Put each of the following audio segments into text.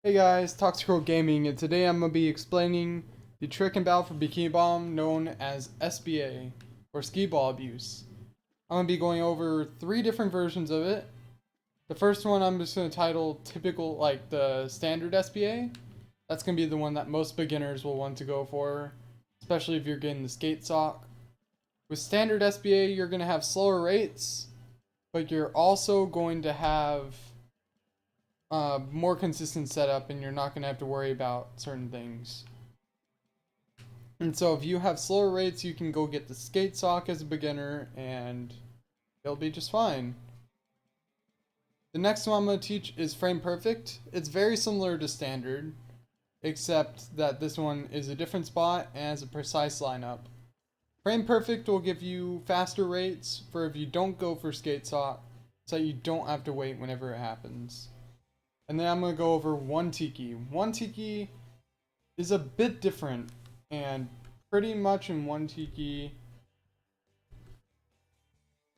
Hey guys, Toxical Gaming, and today I'm going to be explaining the trick and battle for Bikini Bomb known as SBA, or Ski Ball Abuse. I'm going to be going over 3 different versions of it. The first one I'm just going to title typical, like the standard SBA. That's going to be the one that most beginners will want to go for, especially if you're getting the skate sock. With standard SBA, you're going to have slower rates, but you're also going to have more consistent setup, and you're not going to have to worry about certain things. And so if you have slower rates, you can go get the skate sock as a beginner and it'll be just fine. The next one I'm going to teach is frame perfect. It's very similar to standard, except that this one is a different spot and has a precise lineup. Frame perfect will give you faster rates for if you don't go for skate sock, so you don't have to wait whenever it happens. And then I'm going to go over one tiki. One tiki is a bit different, and pretty much in one tiki,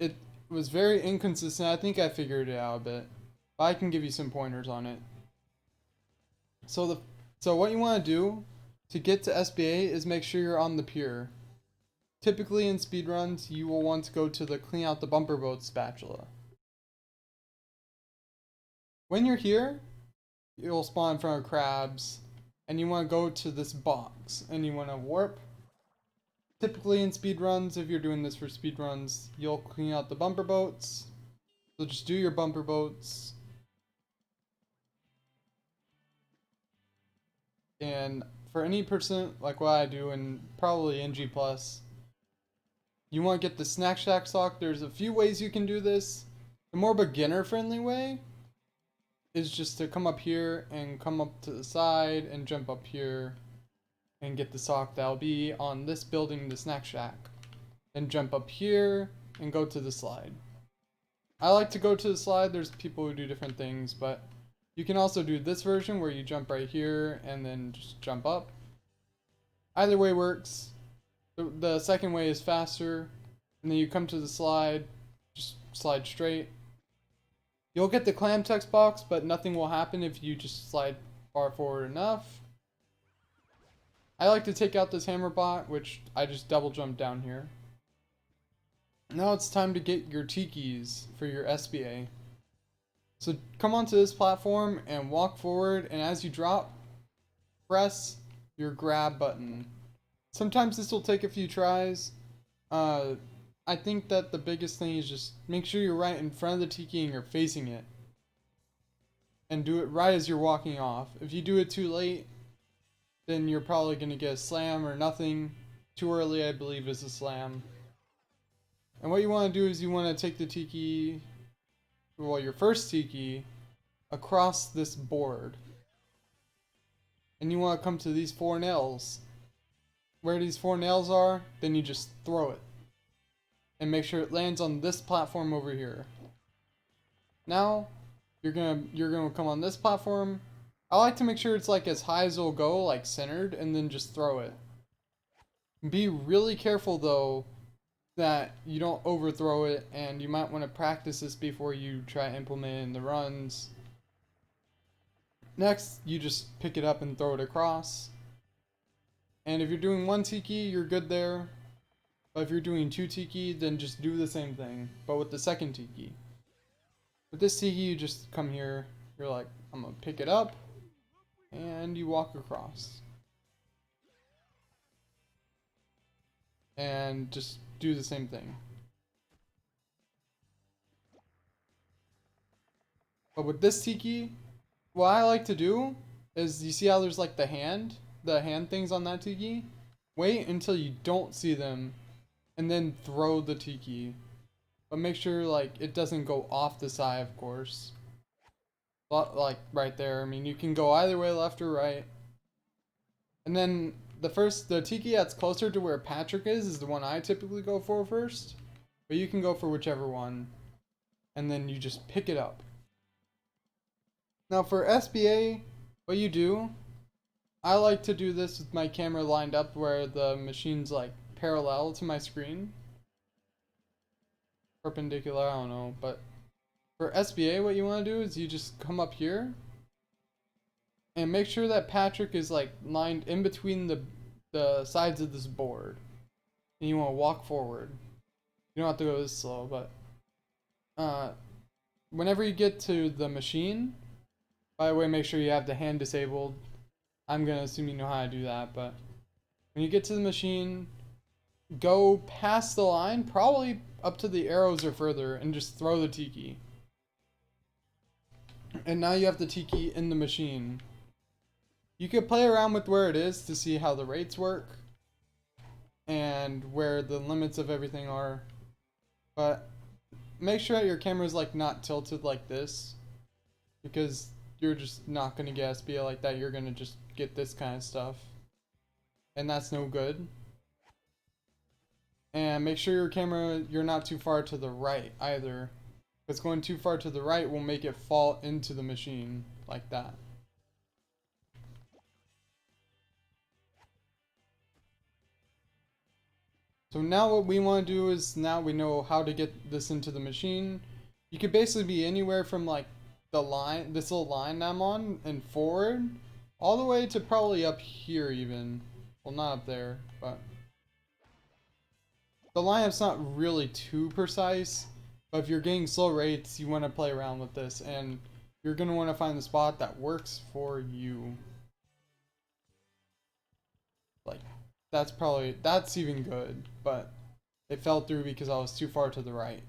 it was very inconsistent. I think I figured it out a bit, but I can give you some pointers on it. So what you want to do to get to SBA is make sure you're on the pier. Typically in speedruns, you will want to go to the clean out the bumper boat spatula. When you're here, you'll spawn in front of crabs, and you want to go to this box, and you want to warp. Typically in speedruns, if you're doing this for speedruns, you'll clean out the bumper boats. So just do your bumper boats. And for any person like what I do, and probably NG+, you want to get the Snack Shack sock. There's a few ways you can do this. The more beginner friendly way is just to come up here and come up to the side and jump up here and get the sock. That'll be on this building, the Snack Shack. Then jump up here and go to the slide. I like to go to the slide. There's people who do different things, but you can also do this version where you jump right here and then just jump up. Either way works. The second way is faster, and then you come to the slide, just slide straight. You'll get the clam text box, but nothing will happen if you just slide far forward enough. I like to take out this hammer bot, which I just double jump down here. Now it's time to get your tikis for your SBA. So come onto this platform and walk forward, and as you drop, press your grab button. Sometimes this will take a few tries. I think that the biggest thing is just make sure you're right in front of the tiki and you're facing it. And do it right as you're walking off. If you do it too late, then you're probably going to get a slam or nothing. Too early, I believe, is a slam. And what you want to do is you want to take the tiki, well, your first tiki, across this board. And you want to come to these 4 nails. Where these 4 nails are, then you just throw it. And make sure it lands on this platform over here. Now, you're gonna come on this platform. I like to make sure it's like as high as it'll go, like centered, and then just throw it. Be really careful though that you don't overthrow it, and you might want to practice this before you try to implement it in the runs. Next, you just pick it up and throw it across. And if you're doing 1 tiki, you're good there. But if you're doing 2 tiki, then just do the same thing, but with the second tiki. With this tiki, you just come here, you're like, I'm gonna pick it up, and you walk across. And just do the same thing. But with this tiki, what I like to do is, you see how there's like the hand things on that tiki? Wait until you don't see them, and then throw the tiki. But make sure like it doesn't go off the side, of course. But like right there, I mean, you can go either way, left or right. And then the tiki that's closer to where Patrick is the one I typically go for first. But you can go for whichever one. And then you just pick it up. Now for SBA, what you do, I like to do this with my camera lined up where the machine's like parallel to my screen. Perpendicular, I don't know. But for SBA, what you want to do is you just come up here. And make sure that Patrick is like lined in between the sides of this board. And you want to walk forward. You don't have to go this slow, but whenever you get to the machine, by the way, make sure you have the hand disabled. I'm gonna assume you know how to do that, but when you get to the machine, go past the line, probably up to the arrows or further, and just throw the tiki. And now you have the tiki in the machine. You could play around with where it is to see how the rates work and where the limits of everything are, but make sure that your camera is like not tilted like this, because you're just not going to get SBA like that. You're going to just get this kind of stuff, and that's no good. And make sure your camera, you're not too far to the right either, because going too far to the right will make it fall into the machine like that. So now what we want to do is, now we know how to get this into the machine. You could basically be anywhere from like the line, this little line I'm on, and forward, all the way to probably up here even. Well, not up there, but the lineup's not really too precise. But if you're getting slow rates, you want to play around with this, and you're going to want to find the spot that works for you. Like, that's even good, but it fell through because I was too far to the right.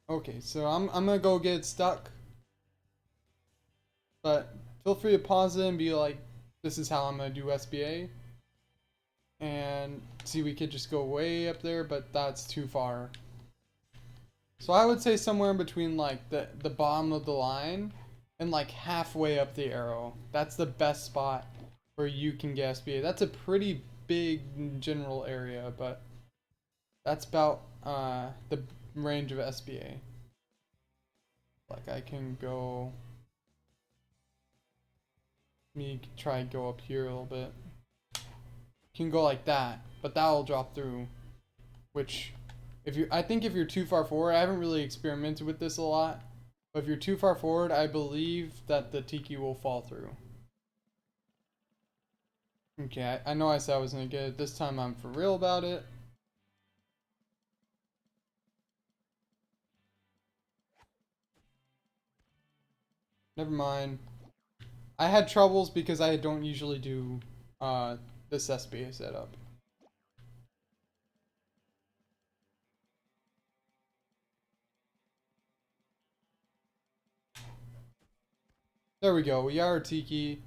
Okay, so I'm gonna go get it stuck, but feel free to pause it and be like, this is how I'm gonna do SBA. And see, we could just go way up there, but that's too far. So I would say somewhere in between like the bottom of the line and like halfway up the arrow. That's the best spot where you can get SBA. That's a pretty big general area, but that's about the range of SBA. Like I can go, let me try and go up here a little bit. You can go like that, but that will drop through, which I think if you're too far forward, I haven't really experimented with this a lot, but if you're too far forward, I believe that the tiki will fall through. Okay, I know I said I was gonna get it. This time I'm for real about it. Never mind. I had troubles because I don't usually do this SBA setup. There we go, we got our tiki.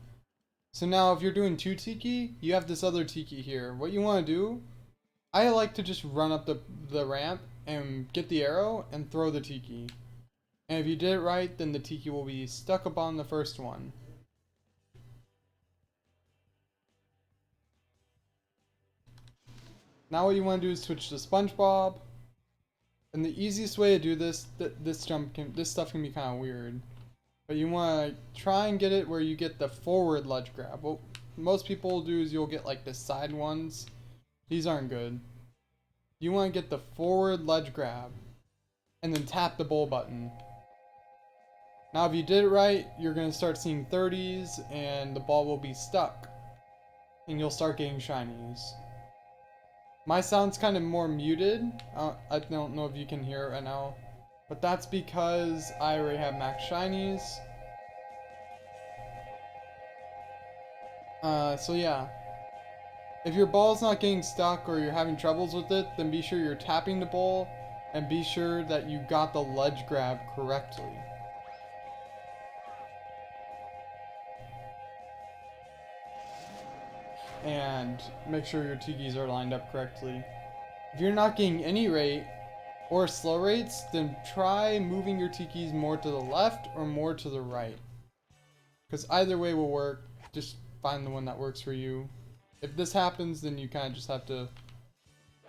So now if you're doing 2 tiki, you have this other tiki here. What you want to do, I like to just run up the ramp and get the arrow and throw the tiki. And if you did it right, then the tiki will be stuck upon the first one. Now what you want to do is switch to SpongeBob. And the easiest way to do this, this stuff can be kind of weird. But you want to try and get it where you get the forward ledge grab. What most people will do is you'll get like the side ones. These aren't good. You want to get the forward ledge grab and then tap the bowl button. Now if you did it right, you're going to start seeing 30s and the ball will be stuck. And you'll start getting shinies. My sound's kind of more muted. I don't know if you can hear it right now. But that's because I already have max shinies. So yeah. If your ball's not getting stuck or you're having troubles with it, then be sure you're tapping the bowl and be sure that you got the ledge grab correctly. And make sure your tikis are lined up correctly. If you're not getting any rate or slow rates, then try moving your tikis more to the left or more to the right. Because either way will work. Just find the one that works for you. If this happens, then you kind of just have to,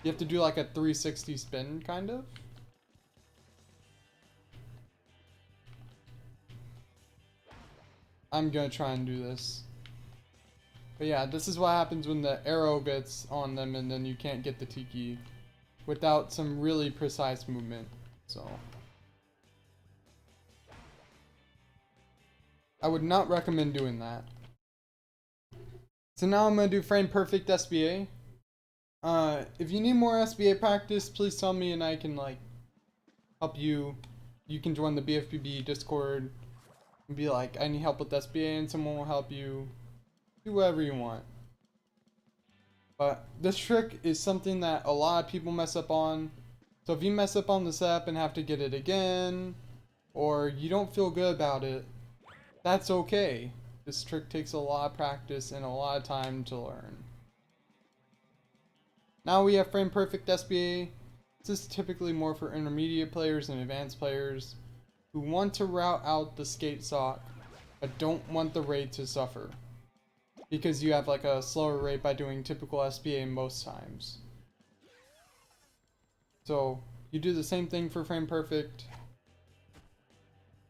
you have to do like a 360 spin, kind of. I'm gonna try and do this. But yeah, this is what happens when the arrow gets on them and then you can't get the tiki without some really precise movement. So I would not recommend doing that. So now I'm going to do frame perfect SBA. If you need more SBA practice, please tell me and I can like help you. You can join the BFBB Discord and be like, I need help with SBA, and someone will help you. Do whatever you want. But this trick is something that a lot of people mess up on. So if you mess up on the setup and have to get it again, or you don't feel good about it, that's okay. This trick takes a lot of practice and a lot of time to learn. Now we have frame perfect SBA. This is typically more for intermediate players and advanced players who want to route out the skate sock but don't want the rate to suffer, because you have like a slower rate by doing typical SBA most times. So you do the same thing for frame perfect,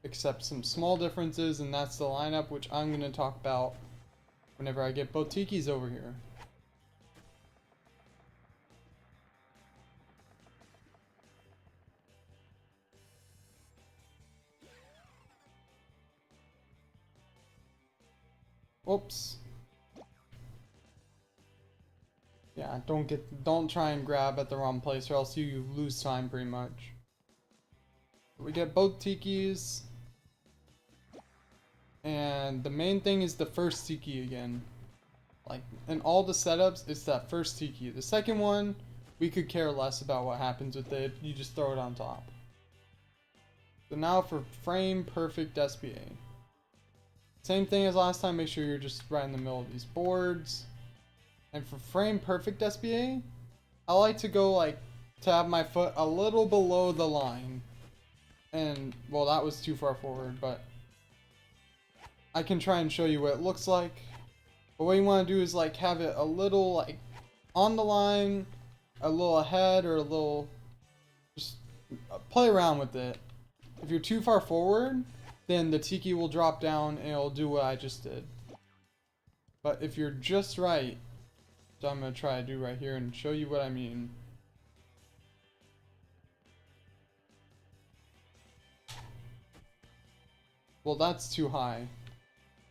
except some small differences, and that's the lineup, which I'm going to talk about whenever I get both tikis over here. Oops. Yeah, don't try and grab at the wrong place, or else you lose time pretty much. We get both tikis, and the main thing is the first tiki again. Like in all the setups, it's that first tiki. The second one, we could care less about what happens with it. You just throw it on top. So now for frame perfect SBA. Same thing as last time. Make sure you're just right in the middle of these boards. And for frame perfect SBA, I like to go like to have my foot a little below the line. And well, that was too far forward, but I can try and show you what it looks like. But what you want to do is like have it a little like on the line, a little ahead, or a little, just play around with it. If you're too far forward, then the tiki will drop down and it'll do what I just did. But if you're just right, so I'm going to try to do right here and show you what I mean. Well, that's too high.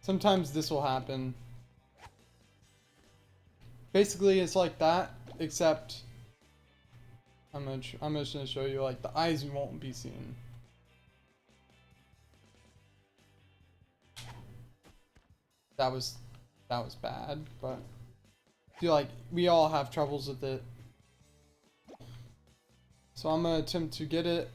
Sometimes this will happen. Basically, it's like that, except I'm just going to show you like the eyes won't be seen. That was bad, but I feel like we all have troubles with it. So I'm going to attempt to get it.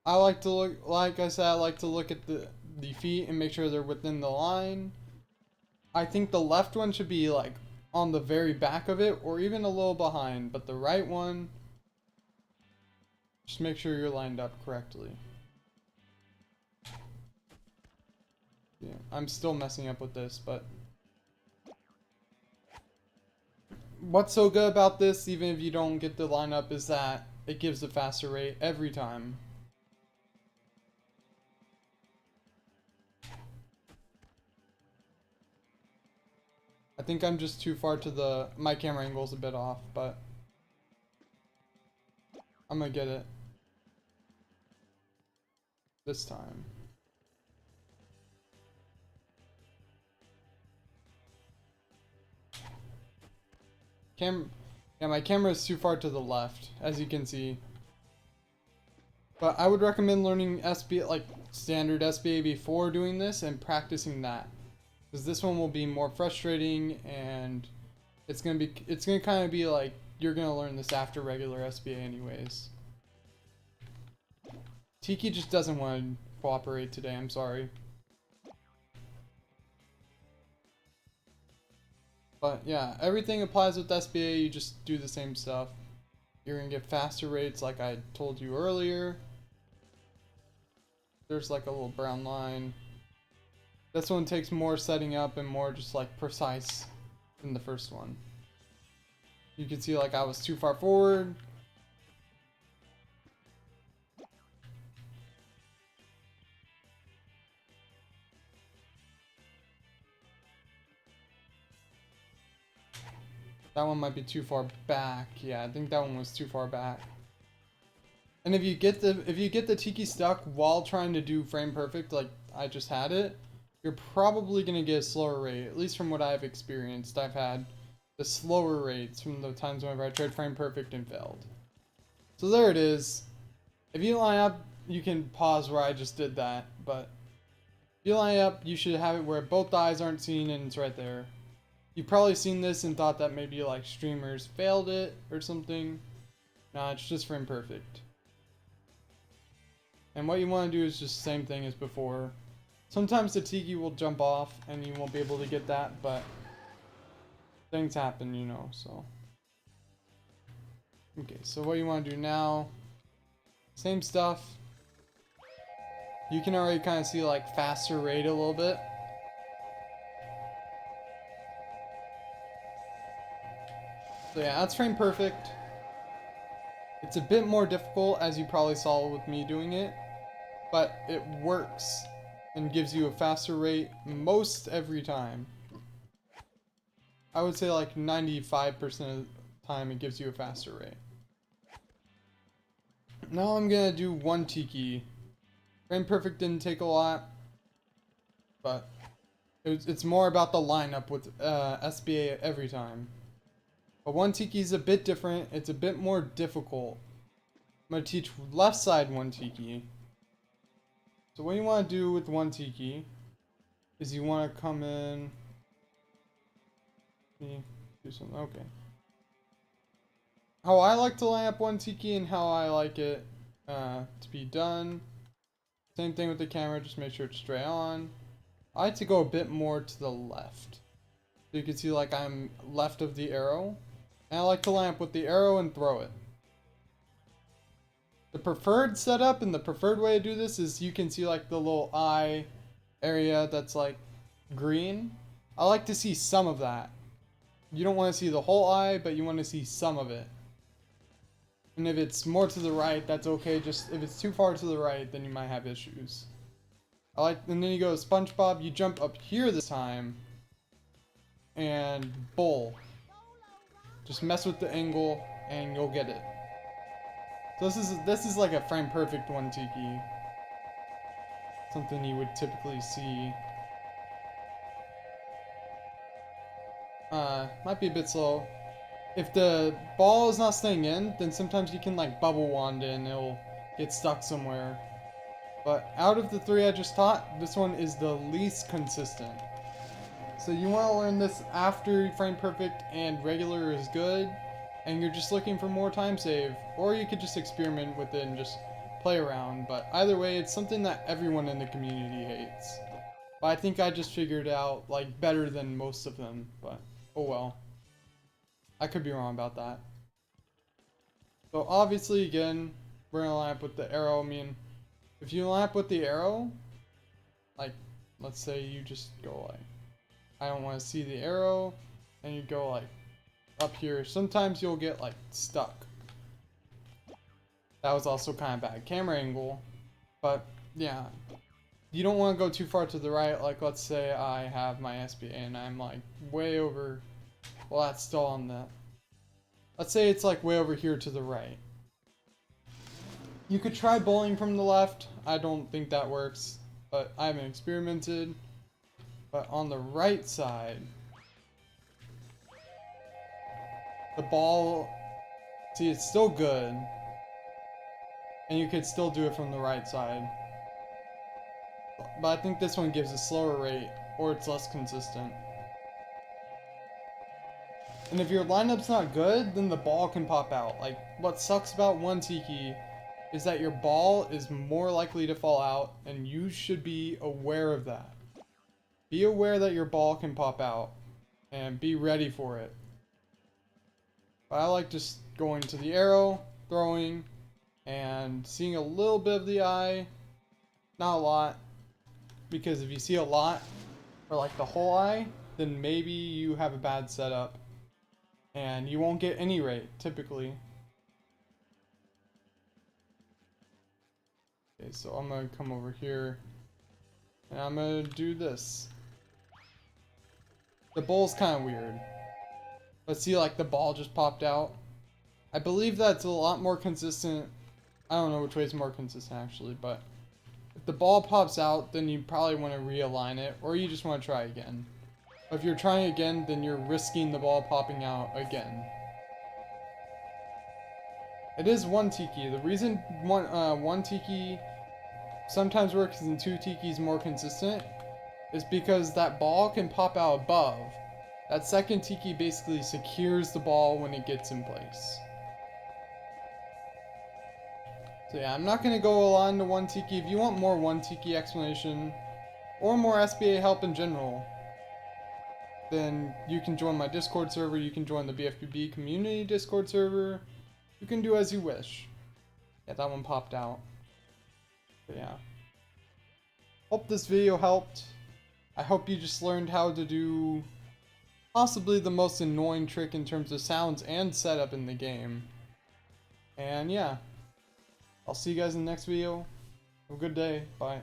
I like to look, like I said, I like to look at the feet and make sure they're within the line. I think the left one should be like on the very back of it, or even a little behind, but the right one, just make sure you're lined up correctly. Yeah, I'm still messing up with this, but what's so good about this, even if you don't get the lineup, is that it gives a faster rate every time. I think I'm just too far to the, my camera angle's a bit off, but I'm gonna get it this time. Yeah, my camera is too far to the left, as you can see. But I would recommend learning SBA, like standard SBA, before doing this and practicing that, because this one will be more frustrating, and it's gonna kind of be like you're gonna learn this after regular SBA anyways. Tiki just doesn't want to cooperate today. I'm sorry. But yeah, everything applies with SBA. You just do the same stuff. You're gonna get faster rates, like I told you earlier. There's like a little brown line. This one takes more setting up and more just like precise than the first one. You can see like I was too far forward. That one might be too far back. Yeah, I think that one was too far back. And if you get the tiki stuck while trying to do frame perfect, like I just had it, you're probably gonna get a slower rate. At least from what I've experienced, I've had the slower rates from the times whenever I tried frame perfect and failed. So there it is. If you line up, you can pause where I just did that, but if you line up, you should have it where both eyes aren't seen and it's right there. You've probably seen this and thought that maybe like streamers failed it or something. Nah, it's just frame perfect. And what you want to do is just the same thing as before. Sometimes the tiki will jump off and you won't be able to get that, but things happen, you know, so. Okay, so what you want to do now, same stuff. You can already kind of see like faster rate a little bit. So yeah, that's frame perfect. It's a bit more difficult, as you probably saw with me doing it, but it works and gives you a faster rate most every time. I would say like 95% of the time it gives you a faster rate. Now I'm gonna do one tiki. Frame perfect didn't take a lot, but it's more about the lineup with SBA every time. But one tiki is a bit different. It's a bit more difficult. I'm going to teach left side one tiki. So what you want to do with one tiki is you want to come in. Do something. Okay. How I like to line up one tiki and how I like it to be done. Same thing with the camera. Just make sure it's straight on. I like to go a bit more to the left. So you can see like I'm left of the arrow. And I like to line up with the arrow and throw it. The preferred setup and the preferred way to do this is you can see like the little eye area that's like green. I like to see some of that. You don't want to see the whole eye, but you want to see some of it. And if it's more to the right, that's okay. Just if it's too far to the right, then you might have issues. And then you go to SpongeBob, you jump up here this time and bowl. Just mess with the angle and you'll get it. So this is like a frame perfect one tiki. Something you would typically see. Might be a bit slow. If the ball is not staying in, then sometimes you can like bubble wand in, it'll get stuck somewhere. But out of the three I just taught, this one is the least consistent. So you want to learn this after frame perfect and regular is good, and you're just looking for more time save, or you could just experiment with it and just play around. But either way, it's something that everyone in the community hates. But I think I just figured out like better than most of them, but oh well. I could be wrong about that. So obviously again, we're gonna line up with the arrow. I mean, if you line up with the arrow, like let's say you just go like, I don't want to see the arrow, and you go like up here. Sometimes you'll get like stuck. That was also kind of bad camera angle, but yeah, you don't want to go too far to the right. Like let's say I have my SBA and I'm like way over, well that's still on the, let's say it's like way over here to the right. You could try bowling from the left. I don't think that works, but I haven't experimented. But on the right side, the ball, see, it's still good. And you could still do it from the right side. But I think this one gives a slower rate, or it's less consistent. And if your lineup's not good, then the ball can pop out. Like, what sucks about one tiki is that your ball is more likely to fall out, and you should be aware of that. Be aware that your ball can pop out, and be ready for it. But I like just going to the arrow, throwing, and seeing a little bit of the eye. Not a lot, because if you see a lot, or like the whole eye, then maybe you have a bad setup, and you won't get any rate, typically. Okay, so I'm gonna come over here, and I'm gonna do this. The bowl's kind of weird, But see, like, the ball just popped out. I believe that's a lot more consistent. I don't know which way is more consistent, actually, but if the ball pops out, then you probably want to realign it, or you just want to try again. But if you're trying again, then you're risking the ball popping out again. It is one tiki. The reason one tiki sometimes works and two tiki is more consistent is because that ball can pop out above. That second tiki basically secures the ball when it gets in place. So yeah, I'm not going to go on to one tiki. If you want more one tiki explanation or more SBA help in general, then you can join my Discord server. You can join the BFBB community Discord server. You can do as you wish. Yeah, that one popped out. But yeah. Hope this video helped. I hope you just learned how to do possibly the most annoying trick in terms of sounds and setup in the game. And yeah. I'll see you guys in the next video. Have a good day. Bye.